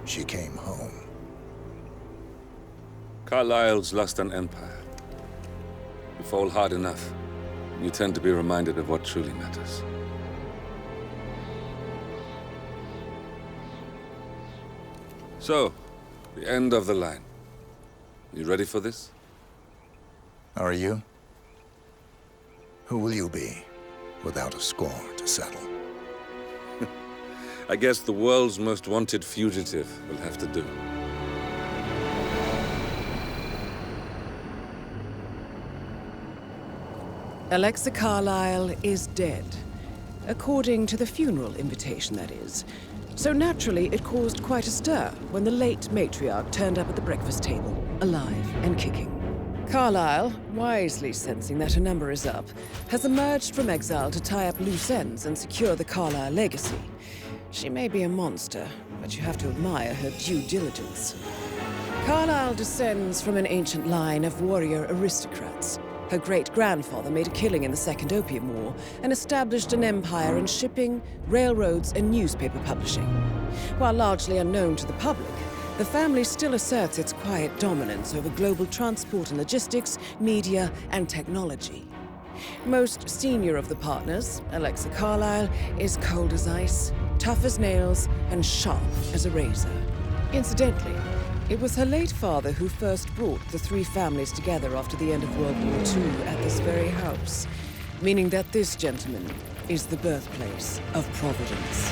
she came home. Carlisle's lost an empire. You fall hard enough, you tend to be reminded of what truly matters. So, the end of the line. You ready for this? Are you? Who will you be, without a score to settle? I guess the world's most wanted fugitive will have to do. Alexa Carlisle is dead. According to the funeral invitation, that is. So naturally, it caused quite a stir when the late matriarch turned up at the breakfast table, alive and kicking. Carlisle, wisely sensing that her number is up, has emerged from exile to tie up loose ends and secure the Carlisle legacy. She may be a monster, but you have to admire her due diligence. Carlisle descends from an ancient line of warrior aristocrats. Her great-grandfather made a killing in the Second Opium War and established an empire in shipping, railroads, and newspaper publishing. While largely unknown to the public, the family still asserts its quiet dominance over global transport and logistics, media, and technology. Most senior of the partners, Alexa Carlisle, is cold as ice, tough as nails, and sharp as a razor. Incidentally, it was her late father who first brought the three families together after the end of World War II at this very house, meaning that this gentleman is the birthplace of Providence.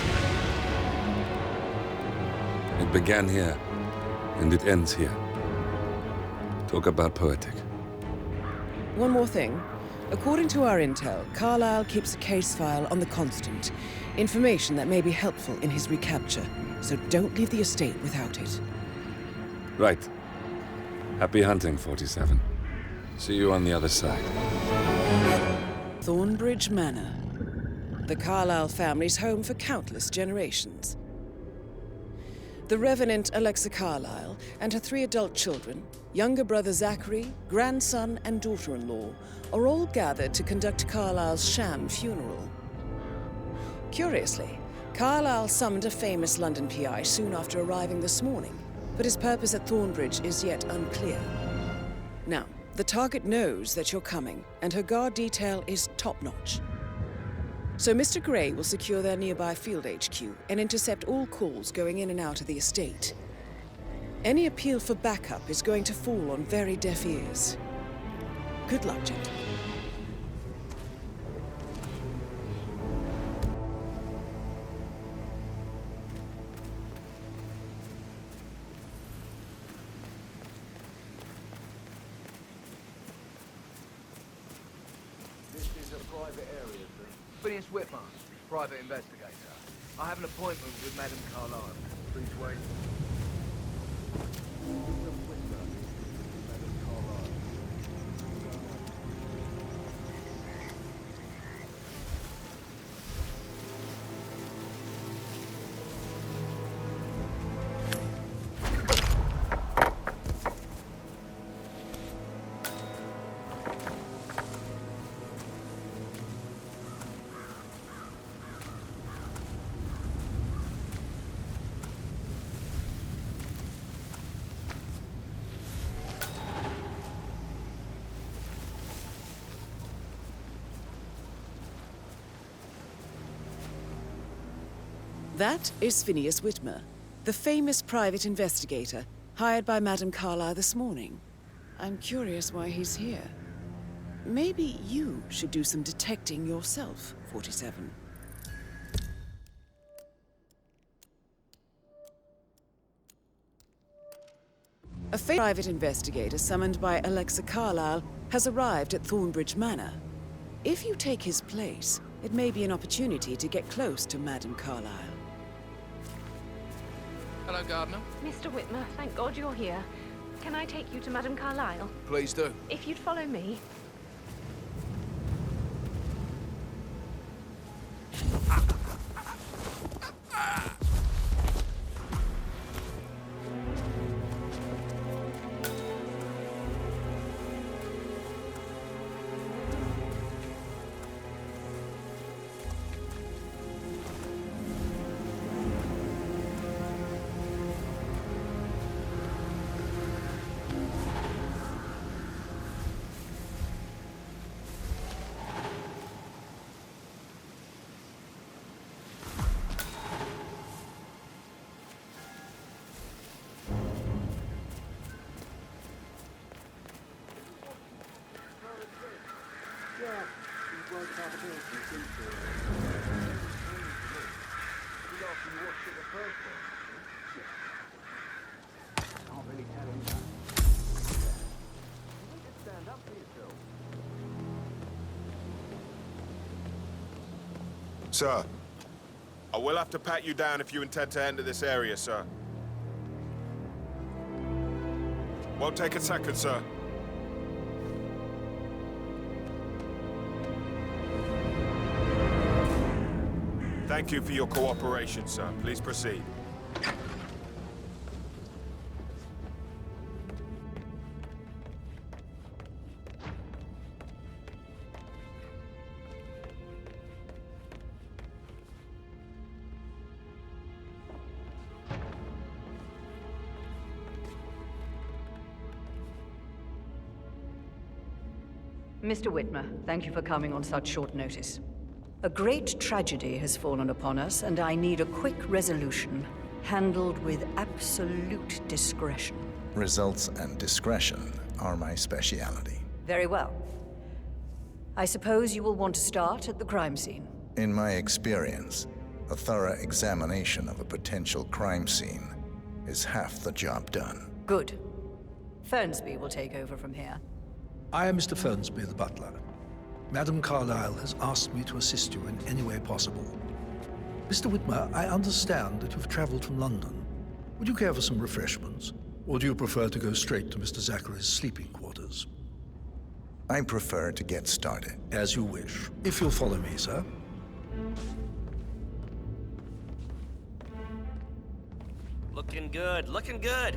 It began here, and it ends here. Talk about poetic. One more thing. According to our intel, Carlisle keeps a case file on the Constant, information that may be helpful in his recapture, so don't leave the estate without it. Right. Happy hunting, 47. See you on the other side. Thornbridge Manor. The Carlisle family's home for countless generations. The Revenant Alexa Carlisle and her 3 adult children, younger brother Zachary, grandson, and daughter-in-law, are all gathered to conduct Carlisle's sham funeral. Curiously, Carlisle summoned a famous London PI soon after arriving this morning, but his purpose at Thornbridge is yet unclear. Now, the target knows that you're coming, and her guard detail is top-notch. So Mr. Gray will secure their nearby field HQ and intercept all calls going in and out of the estate. Any appeal for backup is going to fall on very deaf ears. Good luck, gentlemen. Phineas Whitmer, private investigator. I have an appointment with Madame Carlisle. Please wait. Madame Carlisle. That is Phineas Whitmer, the famous private investigator hired by Madame Carlisle this morning. I'm curious why he's here. Maybe you should do some detecting yourself, 47. A private investigator summoned by Alexa Carlisle has arrived at Thornbridge Manor. If you take his place, it may be an opportunity to get close to Madame Carlisle. Hello, Gardner. Mr. Whitmer, thank God you're here. Can I take you to Madame Carlisle? Please do. If you'd follow me. Sir, I will have to pat you down if you intend to enter this area, sir. Won't take a second, sir. Thank you for your cooperation, sir. Please proceed. Mr. Whitmer, thank you for coming on such short notice. A great tragedy has fallen upon us, and I need a quick resolution, handled with absolute discretion. Results and discretion are my speciality. Very well. I suppose you will want to start at the crime scene. In my experience, a thorough examination of a potential crime scene is half the job done. Good. Fernsby will take over from here. I am Mr. Fernsby, the butler. Madam Carlisle has asked me to assist you in any way possible. Mr. Whitmer, I understand that you've traveled from London. Would you care for some refreshments? Or do you prefer to go straight to Mr. Zachary's sleeping quarters? I prefer to get started. As you wish. If you'll follow me, sir. Looking good, looking good.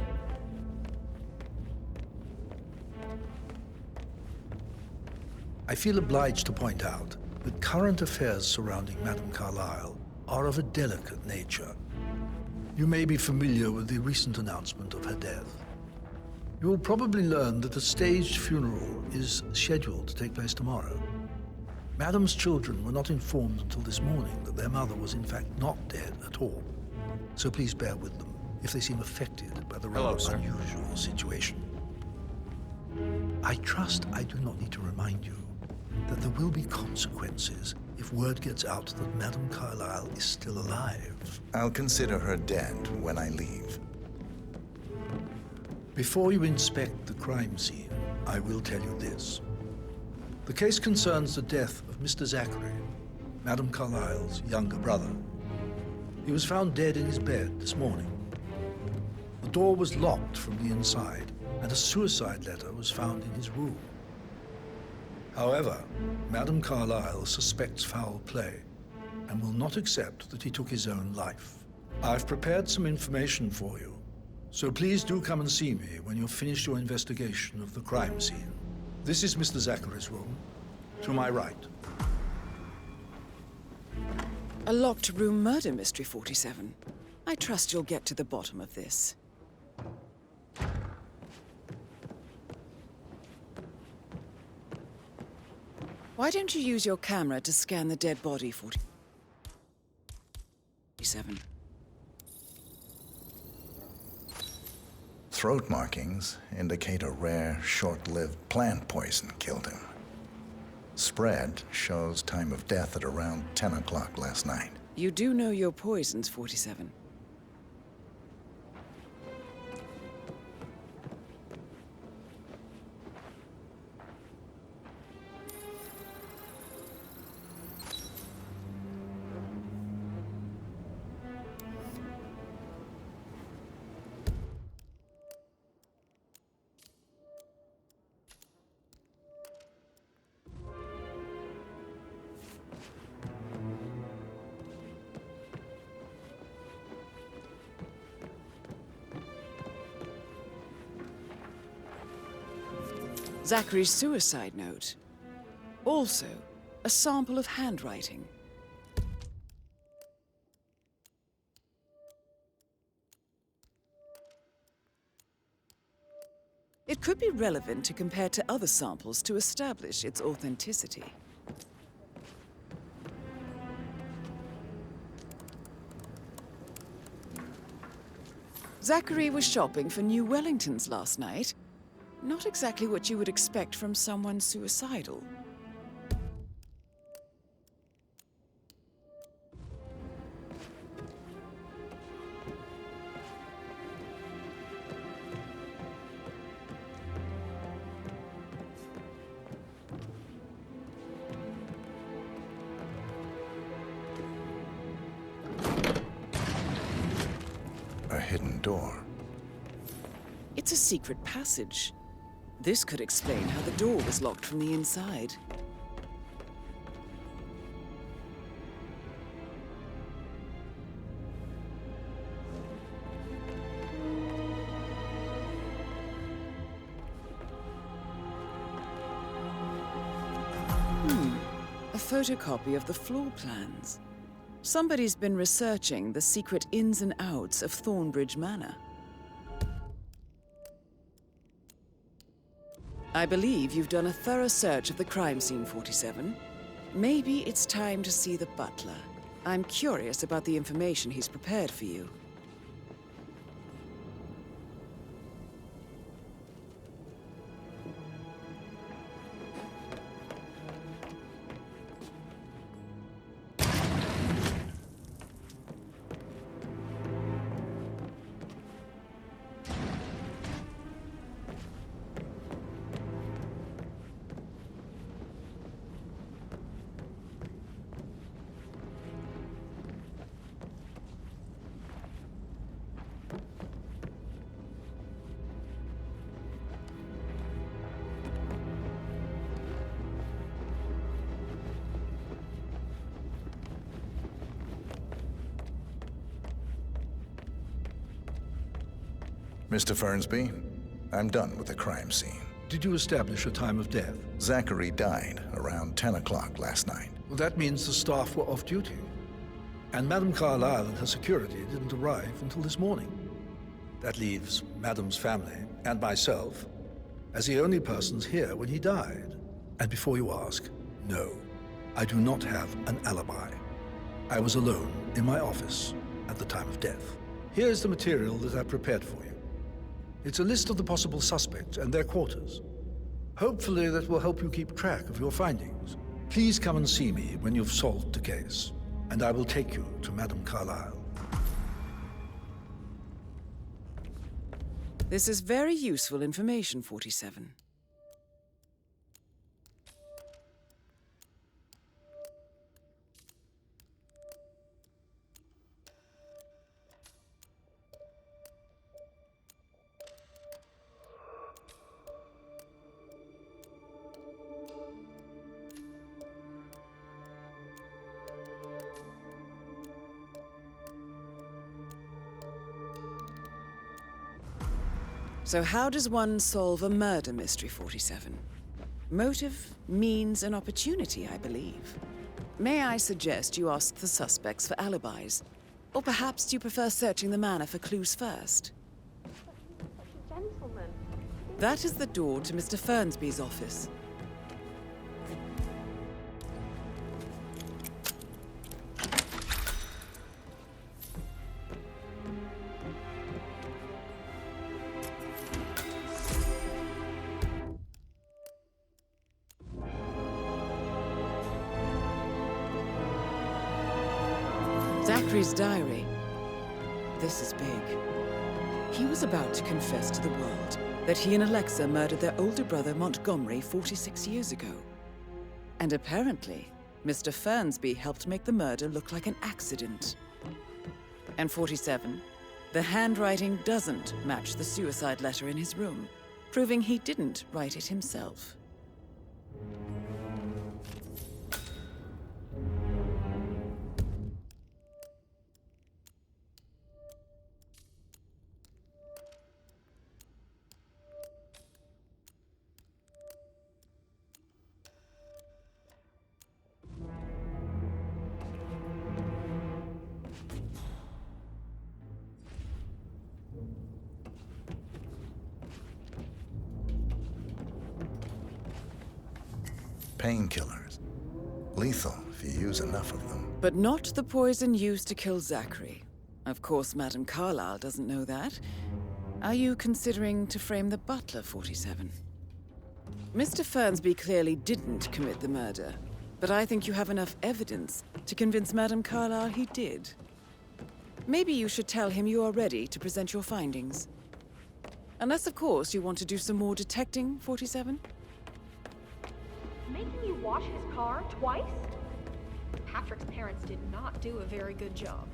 I feel obliged to point out that current affairs surrounding Madame Carlisle are of a delicate nature. You may be familiar with the recent announcement of her death. You will probably learn that a staged funeral is scheduled to take place tomorrow. Madame's children were not informed until this morning that their mother was in fact not dead at all. So please bear with them if they seem affected by the rather unusual situation. I trust I do not need to remind you that there will be consequences if word gets out that Madame Carlisle is still alive. I'll consider her dead when I leave. Before you inspect the crime scene, I will tell you this. The case concerns the death of Mr. Zachary, Madame Carlisle's younger brother. He was found dead in his bed this morning. The door was locked from the inside, and a suicide letter was found in his room. However, Madame Carlisle suspects foul play and will not accept that he took his own life. I've prepared some information for you, so please do come and see me when you've finished your investigation of the crime scene. This is Mr. Zachary's room, to my right. A locked room murder mystery, 47. I trust you'll get to the bottom of this. Why don't you use your camera to scan the dead body, 47? Throat markings indicate a rare, short-lived plant poison killed him. Spread shows time of death at around 10 o'clock last night. You do know your poisons, 47. Zachary's suicide note. Also, a sample of handwriting. It could be relevant to compare to other samples to establish its authenticity. Zachary was shopping for new Wellingtons last night. Not exactly what you would expect from someone suicidal. door. It's a secret passage. This could explain how the door was locked from the inside. A photocopy of the floor plans. Somebody's been researching the secret ins and outs of Thornbridge Manor. I believe you've done a thorough search of the crime scene, 47. Maybe it's time to see the butler. I'm curious about the information he's prepared for you. Mr. Fernsby, I'm done with the crime scene. Did you establish a time of death? Zachary died around 10 o'clock last night. Well, that means the staff were off duty. And Madame Carlisle and her security didn't arrive until this morning. That leaves Madame's family and myself as the only persons here when he died. And before you ask, no, I do not have an alibi. I was alone in my office at the time of death. Here's the material that I prepared for you. It's a list of the possible suspects and their quarters. Hopefully that will help you keep track of your findings. Please come and see me when you've solved the case, and I will take you to Madame Carlisle. This is very useful information, 47. So how does one solve a murder mystery, 47? Motive, means, and opportunity, I believe. May I suggest you ask the suspects for alibis? Or perhaps you prefer searching the manor for clues first? Gentlemen. That is the door to Mr. Fernsby's office. Zachary's diary. This is big. He was about to confess to the world that he and Alexa murdered their older brother Montgomery 46 years ago. And apparently, Mr. Fernsby helped make the murder look like an accident. And 47, the handwriting doesn't match the suicide letter in his room, proving he didn't write it himself. Painkillers. Lethal if you use enough of them. But not the poison used to kill Zachary. Of course, Madame Carlisle doesn't know that. Are you considering to frame the butler, 47? Mr. Fernsby clearly didn't commit the murder, but I think you have enough evidence to convince Madame Carlisle he did. Maybe you should tell him you are ready to present your findings. Unless, of course, you want to do some more detecting, 47? Making you wash his car twice? Patrick's parents did not do a very good job.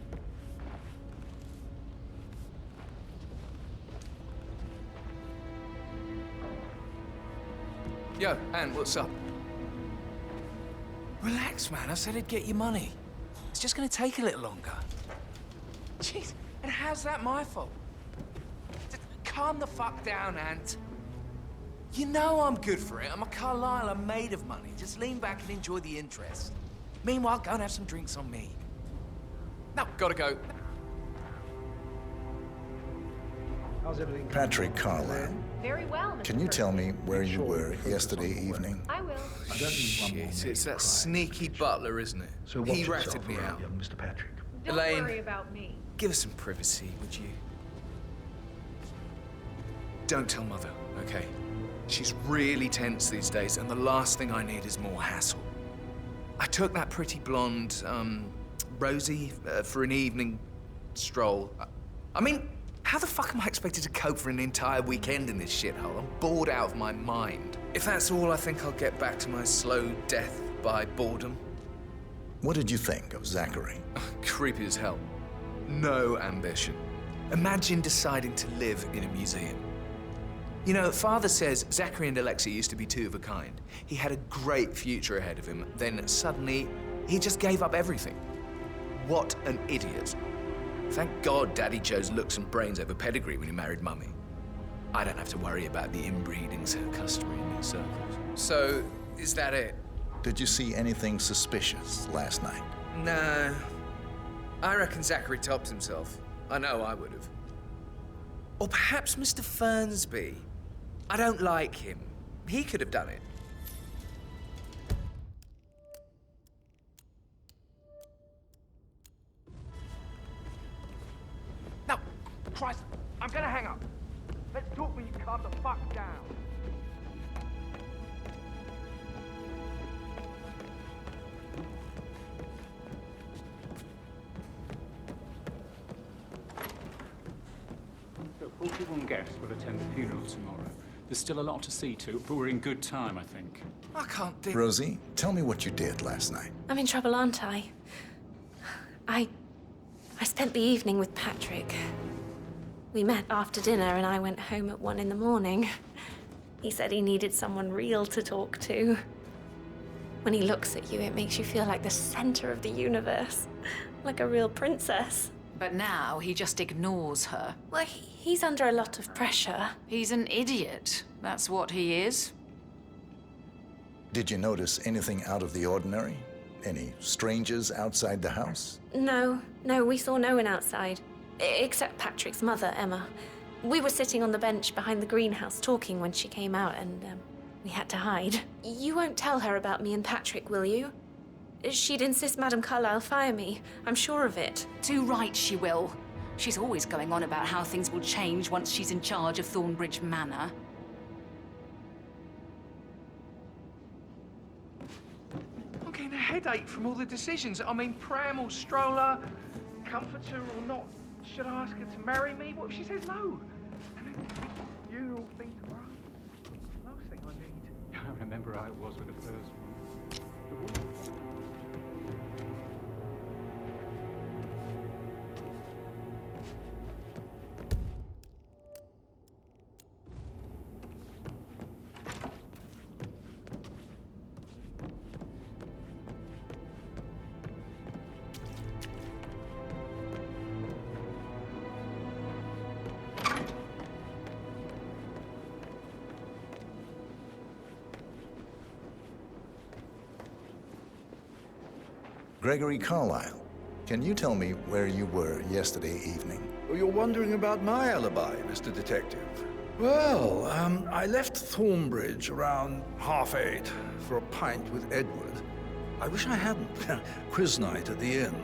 Yo, Anne, what's up? Relax, man. I said I'd get you money. It's just gonna take a little longer. Jeez, and how's that my fault? Calm the fuck down, Ant. You know I'm good for it. I'm a Carlisle. I'm made of money. Just lean back and enjoy the interest. Meanwhile, go and have some drinks on me. No, gotta go. How's everything? Patrick Carlisle, Very well, Mr. can you tell me where you Sure, were focus yesterday on the evening? I will. I don't need one more Shit, name it's that crying. sneaky Butler, isn't it? So watch He yourself ratted me around, out. young Mr. Patrick. Don't Elaine. worry about me. Give us some privacy, would you? Don't tell Mother, okay? She's really tense these days, and the last thing I need is more hassle. I took that pretty blonde, Rosie, for an evening stroll. I mean, how the fuck am I expected to cope for an entire weekend in this shithole? I'm bored out of my mind. If that's all, I think I'll get back to my slow death by boredom. What did you think of Zachary? Creepy as hell. No ambition. Imagine deciding to live in a museum. You know, Father says Zachary and Alexa used to be two of a kind. He had a great future ahead of him, then suddenly, he just gave up everything. What an idiot. Thank God Daddy chose looks and brains over pedigree when he married Mummy. I don't have to worry about the inbreeding so customary in these circles. So, is that it? Did you see anything suspicious last night? No. I reckon Zachary topped himself. I know I would have. Or perhaps Mr. Fernsby. I don't like him. He could have done it. No, Christ, I'm gonna hang up. Let's talk when you calm the fuck down. So 41 guests will attend the funeral tomorrow. There's still a lot to see to, but we're in good time, I think. I can't do... Rosie, tell me what you did last night. I'm in trouble, aren't I? I spent the evening with Patrick. We met after dinner and I went home at 1 in the morning. He said he needed someone real to talk to. When he looks at you, it makes you feel like the center of the universe. Like a real princess. But now he just ignores her. Well, he's under a lot of pressure. He's an idiot. That's what he is. Did you notice anything out of the ordinary? Any strangers outside the house? No, we saw no one outside. Except Patrick's mother, Emma. We were sitting on the bench behind the greenhouse talking when she came out and we had to hide. You won't tell her about me and Patrick, will you? She'd insist Madame Carlisle fire me. I'm sure of it. Too right she will. She's always going on about how things will change once she's in charge of Thornbridge Manor. I'm getting a headache from all the decisions. I mean, pram or stroller, comforter or not. Should I ask her to marry me? What if she says no? And then funeral thing tomorrow. Last thing I need. I remember how it was with the first one. Gregory Carlisle, can you tell me where you were yesterday evening? Oh, you're wondering about my alibi, Mr. Detective. Well, I left Thornbridge around 8:30 for a pint with Edward. I wish I hadn't. Quiz night at the inn.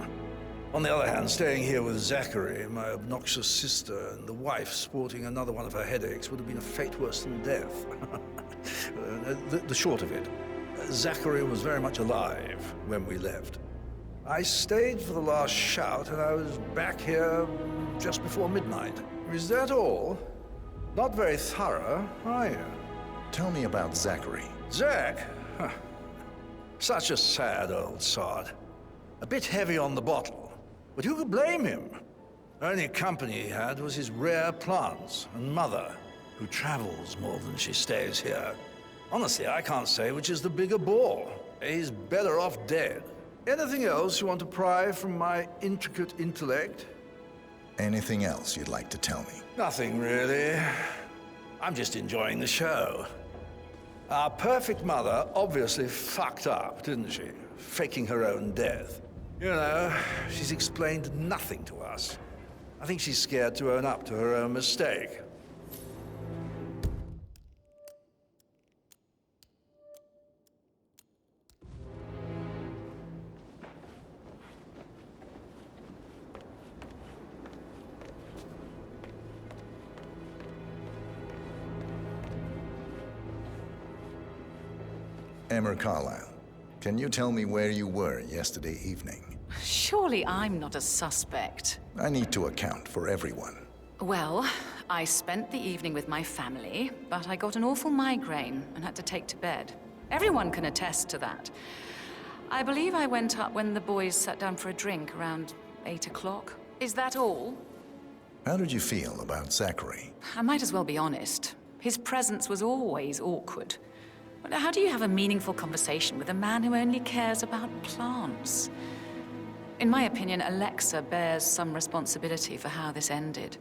On the other hand, staying here with Zachary, my obnoxious sister, and the wife sporting another one of her headaches would have been a fate worse than death. The short of it, Zachary was very much alive when we left. I stayed for the last shout, and I was back here just before midnight. Is that all? Not very thorough, are you? Tell me about Zachary. Zach? Huh. Such a sad old sod. A bit heavy on the bottle, but who could blame him? Only company he had was his rare plants and mother, who travels more than she stays here. Honestly, I can't say which is the bigger bore. He's better off dead. Anything else you want to pry from my intricate intellect? Anything else you'd like to tell me? Nothing, really. I'm just enjoying the show. Our perfect mother obviously fucked up, didn't she? Faking her own death. You know, she's explained nothing to us. I think she's scared to own up to her own mistake. Emma Carlisle, can you tell me where you were yesterday evening? Surely I'm not a suspect. I need to account for everyone. Well, I spent the evening with my family, but I got an awful migraine and had to take to bed. Everyone can attest to that. I believe I went up when the boys sat down for a drink around 8 o'clock. Is that all? How did you feel about Zachary? I might as well be honest. His presence was always awkward. But how do you have a meaningful conversation with a man who only cares about plants? In my opinion, Alexa bears some responsibility for how this ended.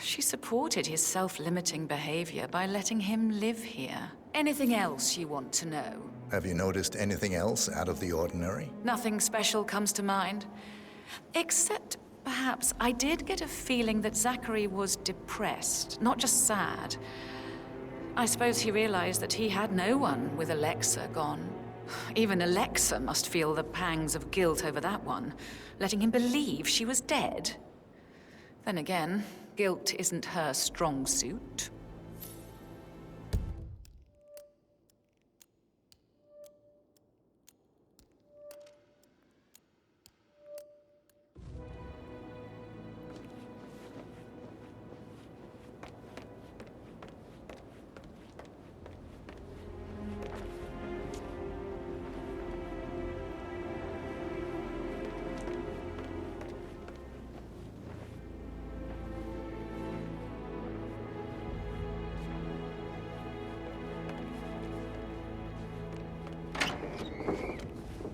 She supported his self-limiting behavior by letting him live here. Anything else you want to know? Have you noticed anything else out of the ordinary? Nothing special comes to mind. Except, perhaps, I did get a feeling that Zachary was depressed, not just sad. I suppose he realized that he had no one with Alexa gone. Even Alexa must feel the pangs of guilt over that one, letting him believe she was dead. Then again, guilt isn't her strong suit.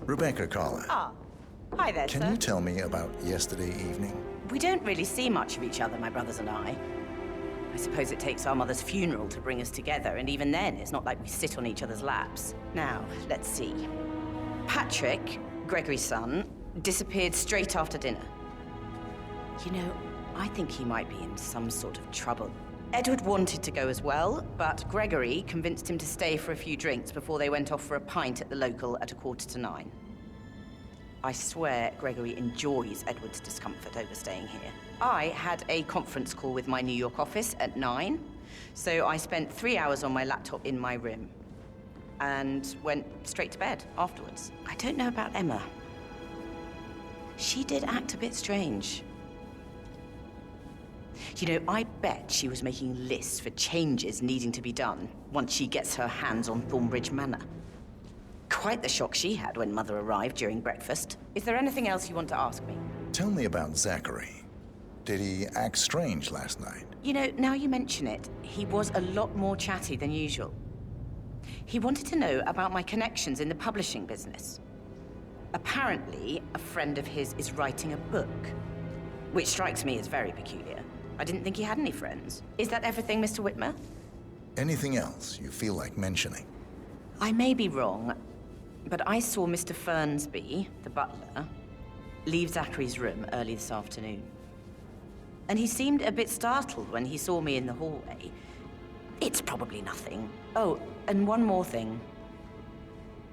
Rebecca Carlisle. Ah, hi there, sir. Can you tell me about yesterday evening? We don't really see much of each other, my brothers and I. I suppose it takes our mother's funeral to bring us together, and even then, it's not like we sit on each other's laps. Now, let's see. Patrick, Gregory's son, disappeared straight after dinner. You know, I think he might be in some sort of trouble. Edward wanted to go as well, but Gregory convinced him to stay for a few drinks before they went off for a pint at the local at 9:15. I swear Gregory enjoys Edward's discomfort over staying here. I had a conference call with my New York office at 9, so I spent 3 hours on my laptop in my room and went straight to bed afterwards. I don't know about Emma. She did act a bit strange. You know, I bet she was making lists for changes needing to be done once she gets her hands on Thornbridge Manor. Quite the shock she had when Mother arrived during breakfast. Is there anything else you want to ask me? Tell me about Zachary. Did he act strange last night? You know, now you mention it, he was a lot more chatty than usual. He wanted to know about my connections in the publishing business. Apparently, a friend of his is writing a book, which strikes me as very peculiar. I didn't think he had any friends. Is that everything, Mr. Whitmer? Anything else you feel like mentioning? I may be wrong, but I saw Mr. Fernsby, the butler, leave Zachary's room early this afternoon. And he seemed a bit startled when he saw me in the hallway. It's probably nothing. Oh, and one more thing.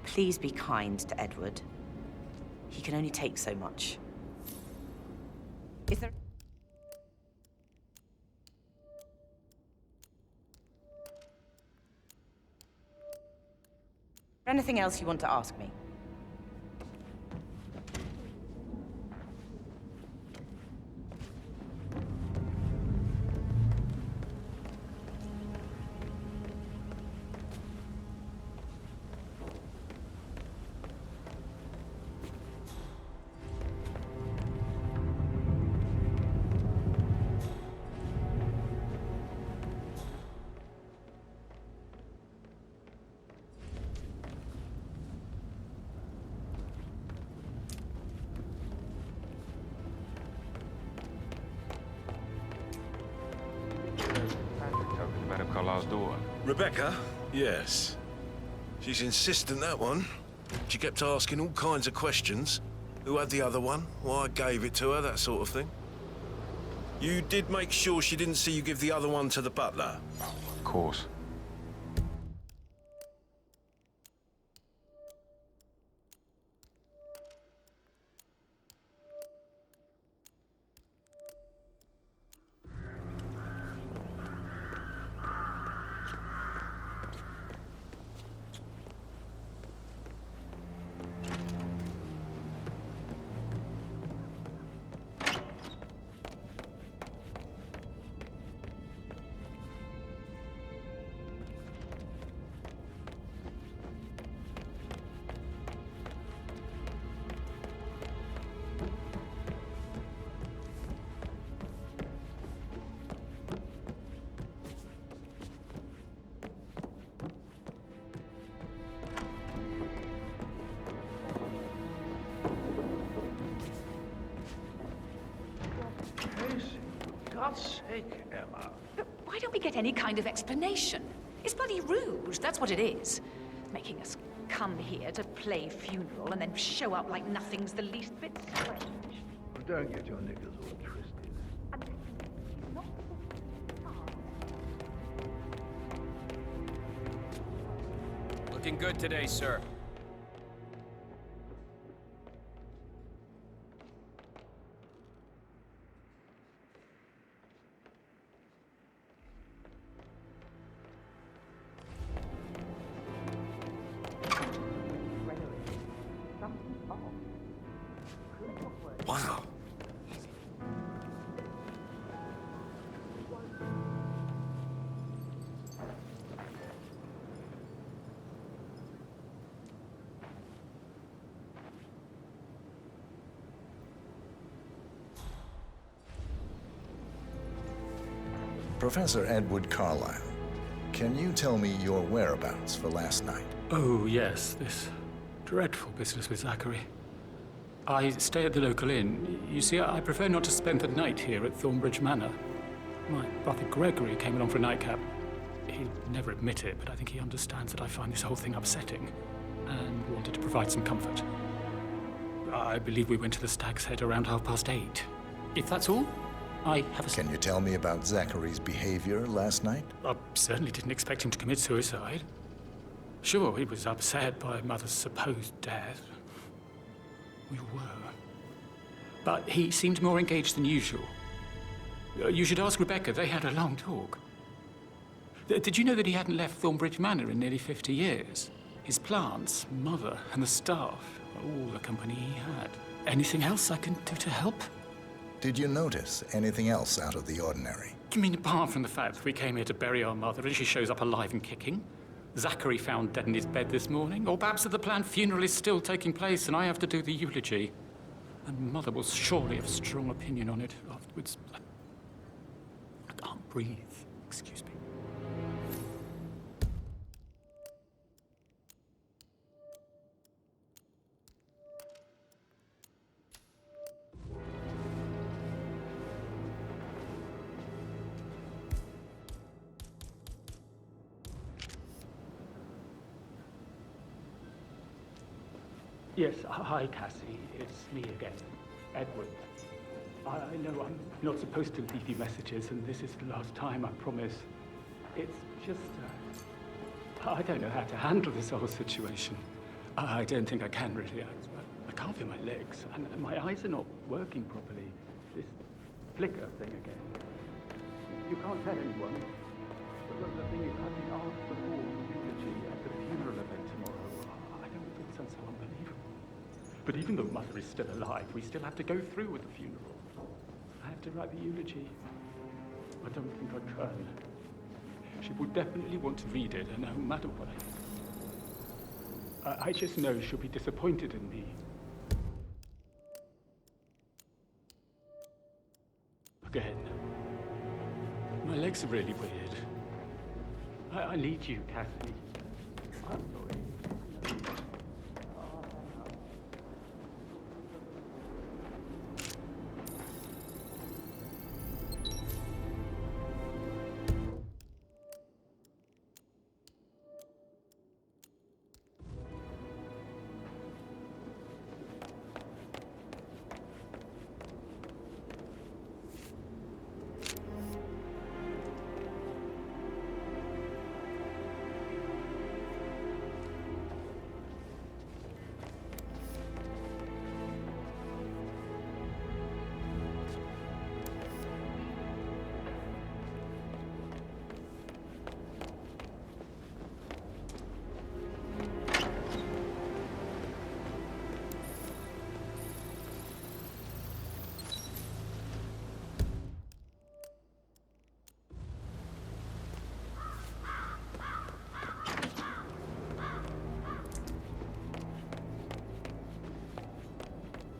Please be kind to Edward. He can only take so much. Is there... anything else you want to ask me? Rebecca? Yes. She's insistent, that one. She kept asking all kinds of questions. Who had the other one? Why I gave it to her, that sort of thing. You did make sure she didn't see you give the other one to the butler? Of course. God's sake, Emma. But why don't we get any kind of explanation? It's bloody rude, that's what it is. Making us come here to play funeral and then show up like nothing's the least bit strange. Well, don't get your knickers all twisted. Looking good today, sir. Wow. Professor Edward Carlisle, can you tell me your whereabouts for last night? Oh, yes, this dreadful business with Zachary. I stay at the local inn. You see, I prefer not to spend the night here at Thornbridge Manor. My brother Gregory came along for a nightcap. He'd never admit it, but I think he understands that I find this whole thing upsetting and wanted to provide some comfort. I believe we went to the Stag's Head around 8:30. If that's all, I have a... Can you tell me about Zachary's behavior last night? I certainly didn't expect him to commit suicide. Sure, he was upset by Mother's supposed death. We were. But he seemed more engaged than usual. You should ask Rebecca. They had a long talk. Did you know that he hadn't left Thornbridge Manor in nearly 50 years? His plants, Mother, and the staff, all the company he had. Anything else I can do to help? Did you notice anything else out of the ordinary? You mean apart from the fact that we came here to bury our mother and she shows up alive and kicking? Zachary found dead in his bed this morning? Or perhaps that the planned funeral is still taking place and I have to do the eulogy? And Mother will surely have a strong opinion on it afterwards. I can't breathe. Excuse me. Yes, hi, Cassie. It's me again, Edward. I know I'm not supposed to leave you messages, and this is the last time, I promise. It's just, I don't know how to handle this whole situation. I don't think I can, really. I can't feel my legs, and my eyes are not working properly. This flicker thing again. You can't tell anyone, but the thing is, I've been asked for the eulogy at the funeral event tomorrow. I don't think it sounds so unbelievable. But even though Mother is still alive, we still have to go through with the funeral. I have to write the eulogy. I don't think I can. She will definitely want to read it, and no matter what I just know she'll be disappointed in me. Again. My legs are really weird. I need you, Cassie. I'm sorry.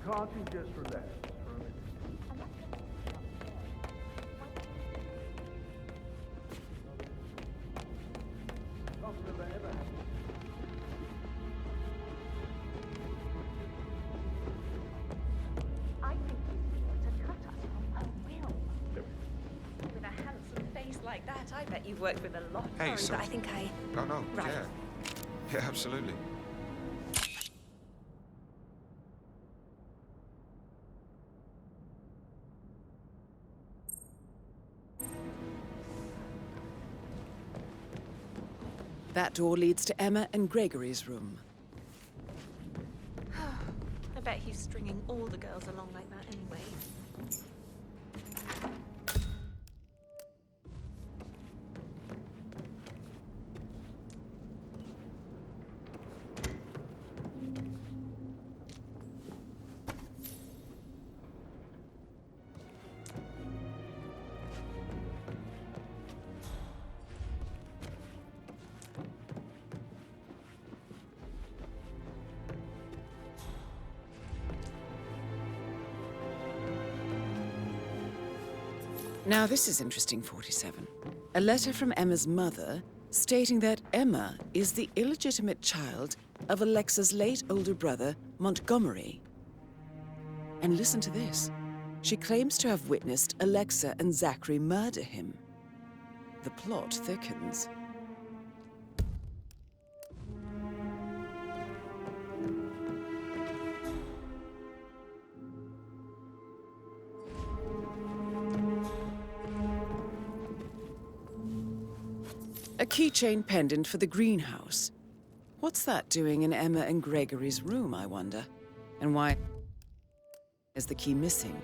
Can't you just relax for a minute? Nothing ever happened. I think he's here to cut us from her will. With a handsome face like that, I bet you've worked with a lot of Hey, foreigners. so- I think I... No, Right. yeah. Yeah, absolutely. That door leads to Emma and Gregory's room. I bet he's stringing all the girls along like that anyway. Now this is interesting, 47. A letter from Emma's mother stating that Emma is the illegitimate child of Alexa's late older brother, Montgomery. And listen to this. She claims to have witnessed Alexa and Zachary murder him. The plot thickens. A keychain pendant for the greenhouse. What's that doing in Emma and Gregory's room, I wonder? And why is the key missing?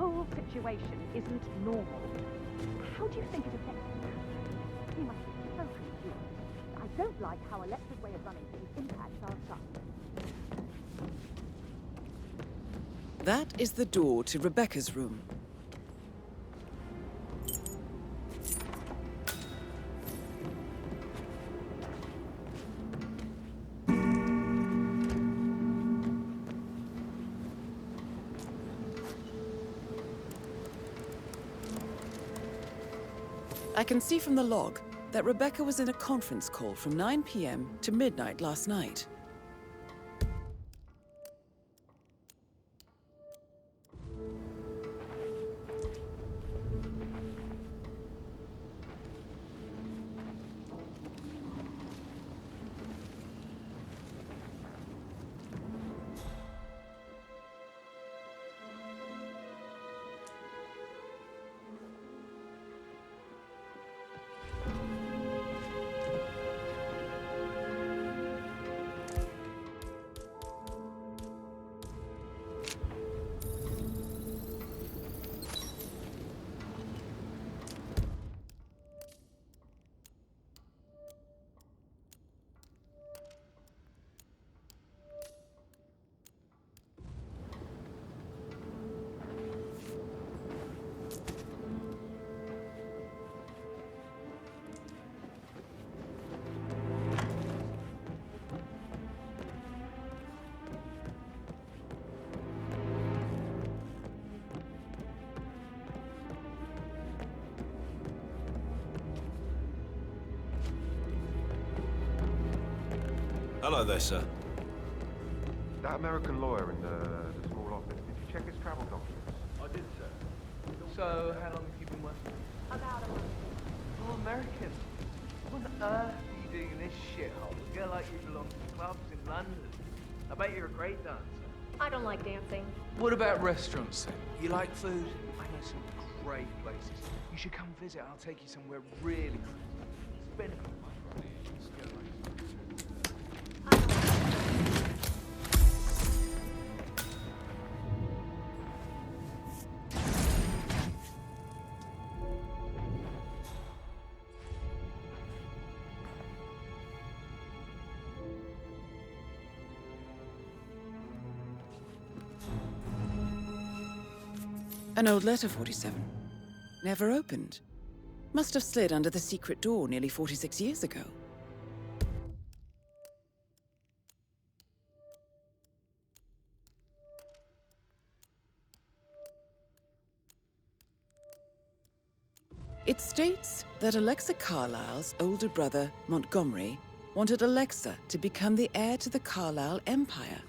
whole situation isn't normal. How do you think it affects him? He must be so confused. I don't like how Alexa's way of running things impacts our son. That is the door to Rebecca's room. I can see from the log that Rebecca was in a conference call from 9 p.m. to midnight last night. Hello there, sir. That American lawyer in the small office, did you check his travel documents? I did, sir. So, how long have you been working? About a month. Oh, American. What on earth are you doing in this shithole? A girl like you belongs to clubs in London. I bet you're a great dancer. I don't like dancing. What about restaurants then? You like food? I know some great places. You should come visit. I'll take you somewhere really crazy. Spend a bit of money on it. Let's go. An old letter, 47. Never opened. Must have slid under the secret door nearly 46 years ago. It states that Alexa Carlisle's older brother, Montgomery, wanted Alexa to become the heir to the Carlisle Empire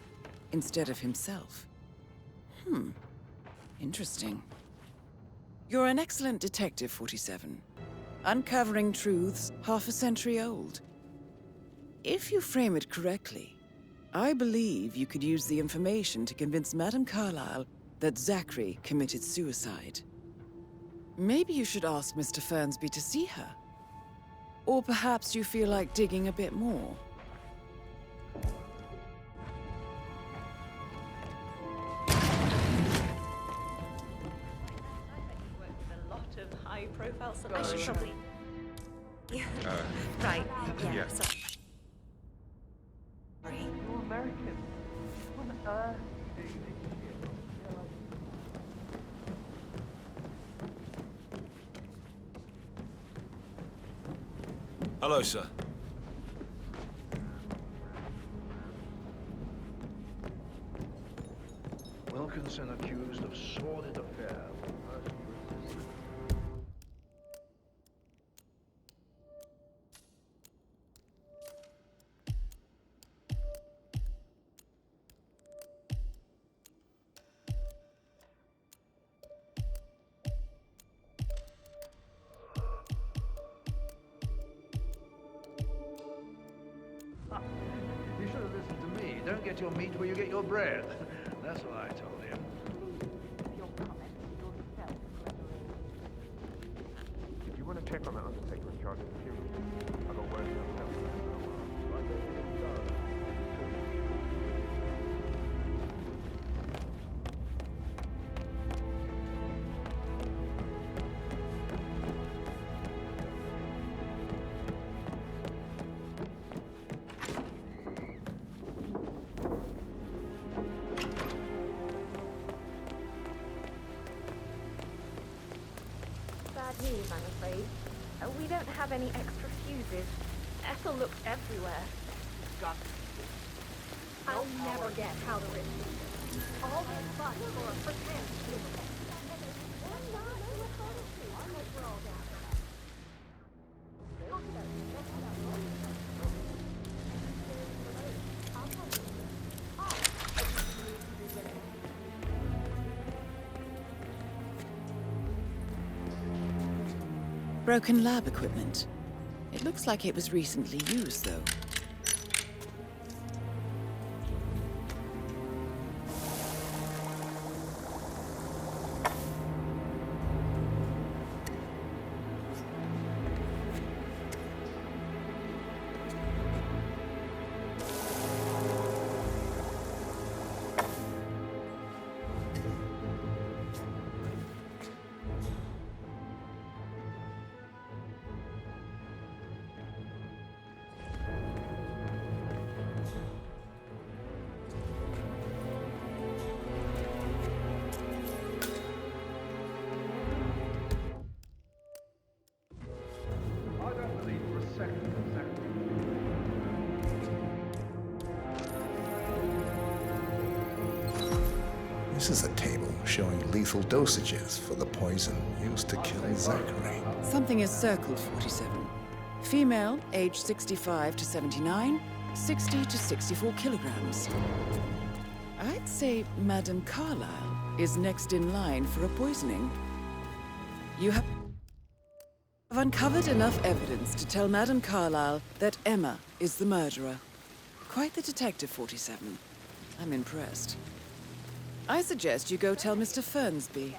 instead of himself. Interesting. You're an excellent detective, 47. Uncovering truths half a century old. If you frame it correctly, I believe you could use the information to convince Madame Carlisle that Zachary committed suicide. Maybe you should ask Mr. Fernsby to see her. Or perhaps you feel like digging a bit more. Profile, so I should probably... right, yeah. Sorry. You're American. What on earth are you doing this shit? Hello, sir. Wilkinson accused of sordid affair with person you resisted. You should have listened to me. Don't get your meat where you get your bread. That's what I told him. If you want to check on that undertaker in charge of the funeral, I've got word from him. Bad news, I'm afraid. We don't have any extra fuses. Ethel looked everywhere. Got I'll never get how the rich do this. All this fuss for a pretend funeral. We're all down. Broken lab equipment. It looks like it was recently used, though. This is a table showing lethal dosages for the poison used to kill Zachary. Something is circled, 47. Female, age 65 to 79. 60 to 64 kilograms. I'd say Madame Carlisle is next in line for a poisoning. You have uncovered enough evidence to tell Madame Carlisle that Emma is the murderer. Quite the detective, 47. I'm impressed. I suggest you go tell Mr. Fernsby.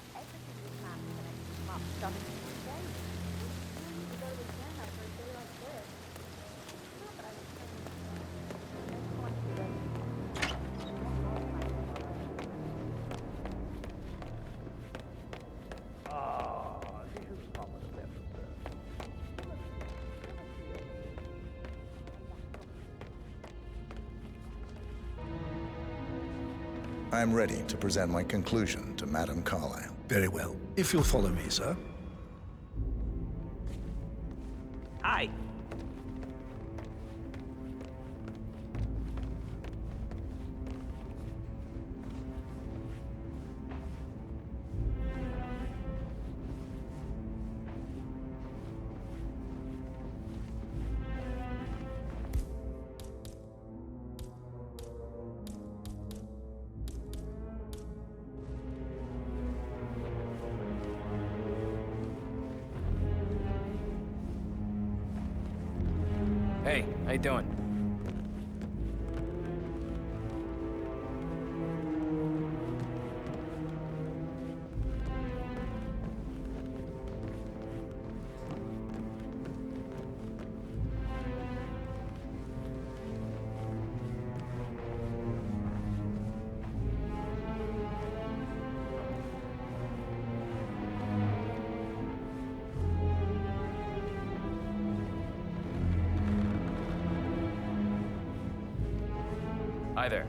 I'm ready to present my conclusion to Madame Carlisle. Very well. If you'll follow me, sir. Aye. Hey, how you doing? Hi there.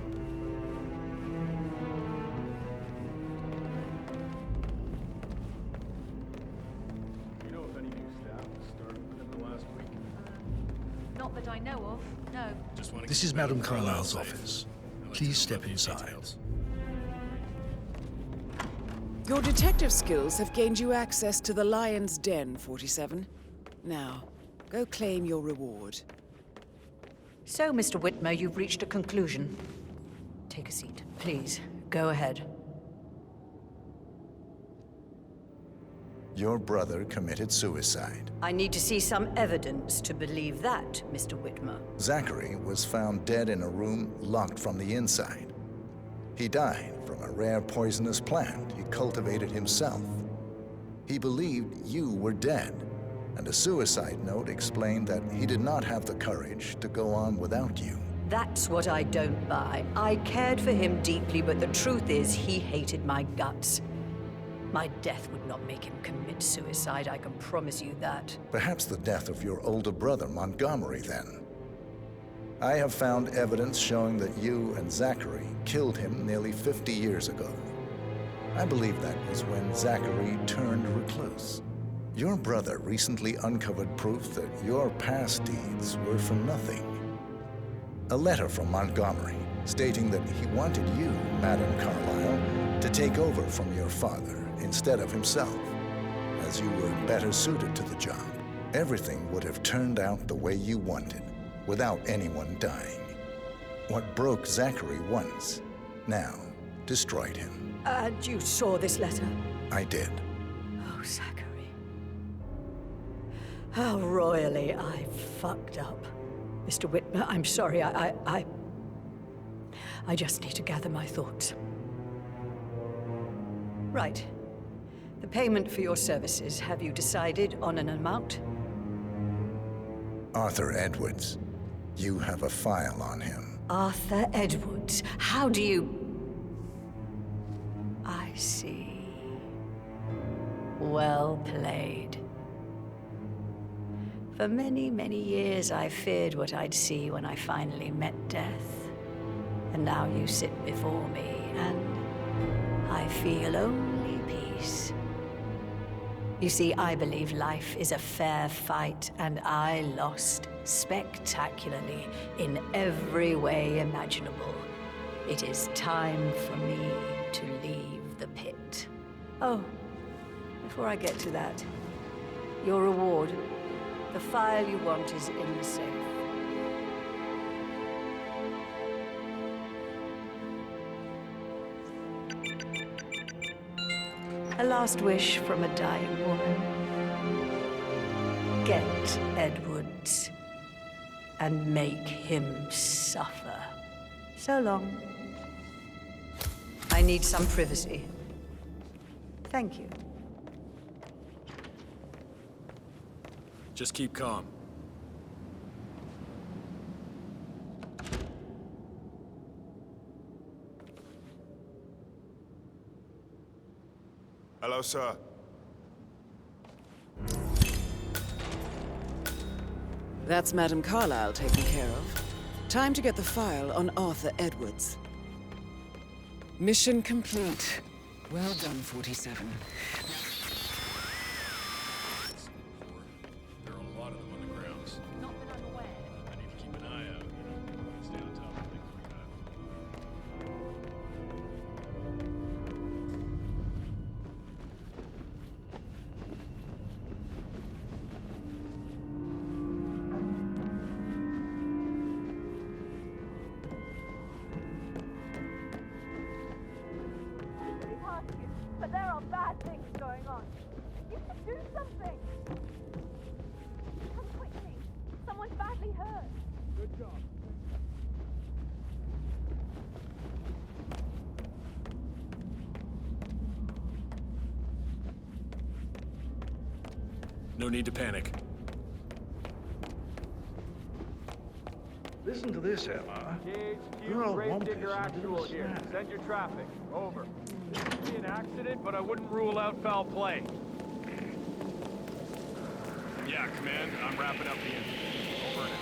You know if any new staff started within the last week? Not that I know of, no. This is Madame Carlisle's office. Please step inside. Your detective skills have gained you access to the Lion's Den, 47. Now, go claim your reward. So, Mr. Whitmer, you've reached a conclusion. Take a seat. Please, go ahead. Your brother committed suicide. I need to see some evidence to believe that, Mr. Whitmer. Zachary was found dead in a room locked from the inside. He died from a rare poisonous plant he cultivated himself. He believed you were dead, and a suicide note explained that he did not have the courage to go on without you. That's what I don't buy. I cared for him deeply, but the truth is he hated my guts. My death would not make him commit suicide, I can promise you that. Perhaps the death of your older brother, Montgomery, then. I have found evidence showing that you and Zachary killed him nearly 50 years ago. I believe that was when Zachary turned recluse. Your brother recently uncovered proof that your past deeds were for nothing. A letter from Montgomery stating that he wanted you, Madame Carlisle, to take over from your father instead of himself, as you were better suited to the job. Everything would have turned out the way you wanted, without anyone dying. What broke Zachary once, now destroyed him. And you saw this letter? I did. Oh, Zachary. How royally I fucked up. Mr. Whitmer, I'm sorry, I just need to gather my thoughts. Right. The payment for your services, have you decided on an amount? Arthur Edwards. You have a file on him. Arthur Edwards. How do you... I see. Well played. For many, many years, I feared what I'd see when I finally met death. And now you sit before me, and I feel only peace. You see, I believe life is a fair fight, and I lost spectacularly in every way imaginable. It is time for me to leave the pit. Oh, before I get to that, your reward. The file you want is in the safe. A last wish from a dying woman. Get Edwards and make him suffer. So long. I need some privacy. Thank you. Just keep calm. Hello, sir. That's Madame Carlisle taken care of. Time to get the file on Arthur Edwards. Mission complete. Well done, 47. There are a lot of them on the grounds. Not that I'm aware. I need to keep an eye out, stay on top of things like that. But there are bad things going on. You should do something. Come quickly. Someone's badly hurt. Good job. No need to panic. Listen to this, Emma. GHQ, You're all one Gravedigger place, Actual and here. it's Send your traffic. Over. This could be an accident, but I wouldn't rule out foul play. Yeah, Command. I'm wrapping up the engine. Over and out.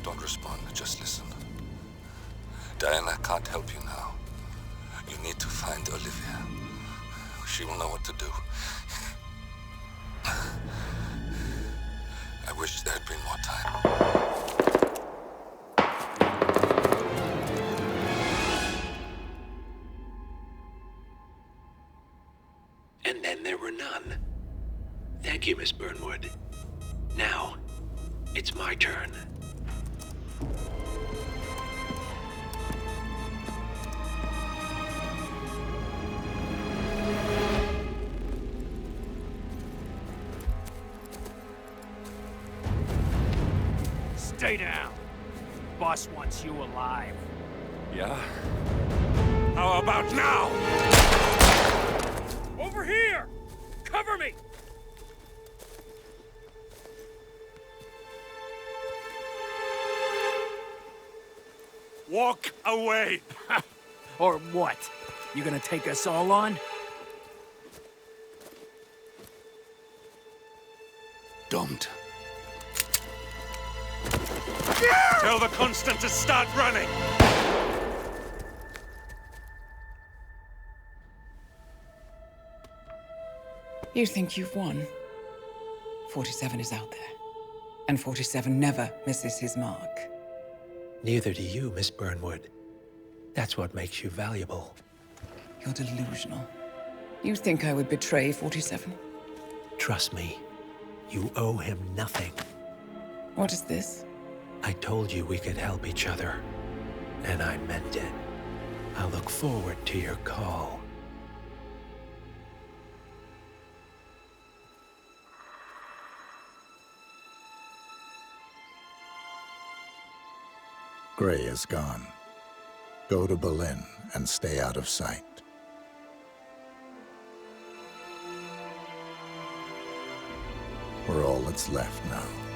Don't respond, just listen. Diana can't help you now. You need to find Olivia. She will know what to do. I wish there had been more time. And then there were none. Thank you, Miss Burnwood. Now, it's my turn. Stay down. Boss wants you alive. Yeah? How about now? Over here! Cover me! Walk away! Or what? You gonna take us all on? Don't. Tell the Constant to start running! You think you've won? 47 is out there. And 47 never misses his mark. Neither do you, Miss Burnwood. That's what makes you valuable. You're delusional. You think I would betray 47? Trust me, you owe him nothing. What is this? I told you we could help each other, and I meant it. I'll look forward to your call. Gray is gone. Go to Berlin and stay out of sight. We're all that's left now.